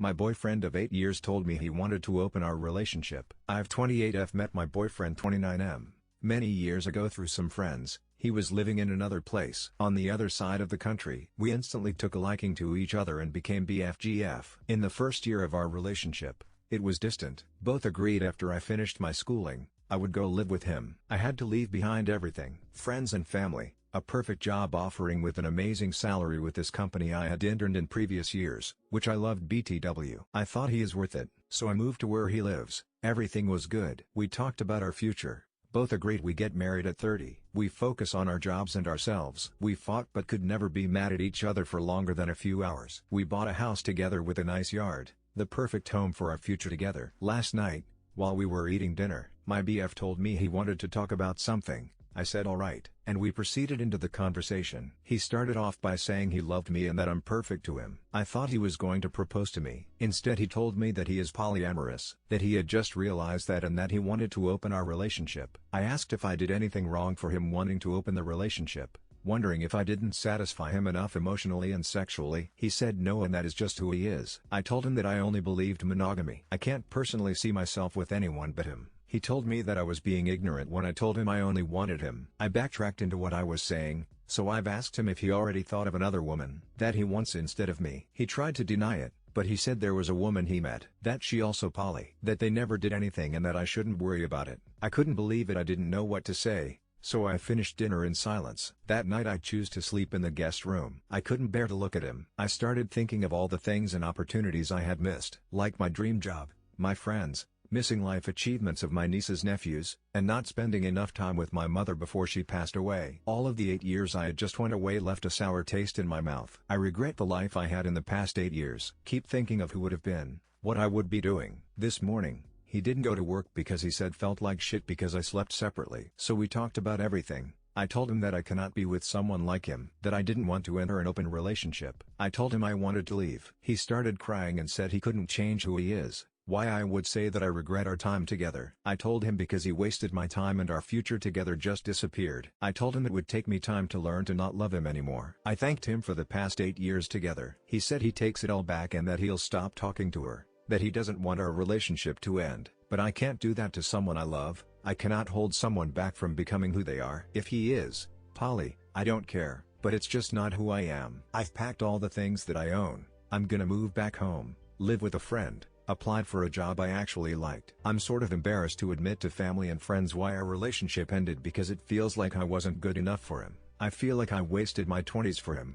My boyfriend of 8 years told me he wanted to open our relationship. I've 28F met my boyfriend 29M. Many years ago through some friends. He was living in another place on the other side of the country. We instantly took a liking to each other and became BFGF. In the first year of our relationship, it was distant. Both agreed after I finished my schooling, I would go live with him. I had to leave behind everything. Friends and family, a perfect job offering with an amazing salary with this company I had interned in previous years, which I loved BTW. I thought he is worth it, so I moved to where he lives. Everything was good. We talked about our future. Both agreed we get married at 30. We focus on our jobs and ourselves. We fought but could never be mad at each other for longer than a few hours. We bought a house together with a nice yard, the perfect home for our future together. Last night, while we were eating dinner, my BF told me he wanted to talk about something. I said alright, and we proceeded into the conversation. He started off by saying he loved me and that I'm perfect to him. I thought he was going to propose to me. Instead he told me that he is polyamorous, that he had just realized that and that he wanted to open our relationship. I asked if I did anything wrong for him wanting to open the relationship, wondering if I didn't satisfy him enough emotionally and sexually. He said no and that is just who he is. I told him that I only believed monogamy. I can't personally see myself with anyone but him. He told me that I was being ignorant when I told him I only wanted him. I backtracked into what I was saying, so I've asked him if he already thought of another woman that he wants instead of me. He tried to deny it, but he said there was a woman he met, that she also poly, that they never did anything and that I shouldn't worry about it. I couldn't believe it. I didn't know what to say, so I finished dinner in silence. That night I chose to sleep in the guest room. I couldn't bear to look at him. I started thinking of all the things and opportunities I had missed, like my dream job, my friends, missing life achievements of my nieces' nephews, and not spending enough time with my mother before she passed away. All of the 8 years I had just went away left a sour taste in my mouth. I regret the life I had in the past 8 years. Keep thinking of who would have been, what I would be doing. This morning, he didn't go to work because he said felt like shit because I slept separately. So we talked about everything. I told him that I cannot be with someone like him, that I didn't want to enter an open relationship. I told him I wanted to leave. He started crying and said he couldn't change who he is. Why I would say that I regret our time together. I told him because he wasted my time and our future together just disappeared. I told him it would take me time to learn to not love him anymore. I thanked him for the past 8 years together. He said he takes it all back and that he'll stop talking to her, that he doesn't want our relationship to end. But I can't do that to someone I love. I cannot hold someone back from becoming who they are. If he is poly, I don't care, but it's just not who I am. I've packed all the things that I own. I'm gonna move back home, live with a friend. Applied for a job I actually liked. I'm sort of embarrassed to admit to family and friends why our relationship ended because it feels like I wasn't good enough for him. I feel like I wasted my 20s for him.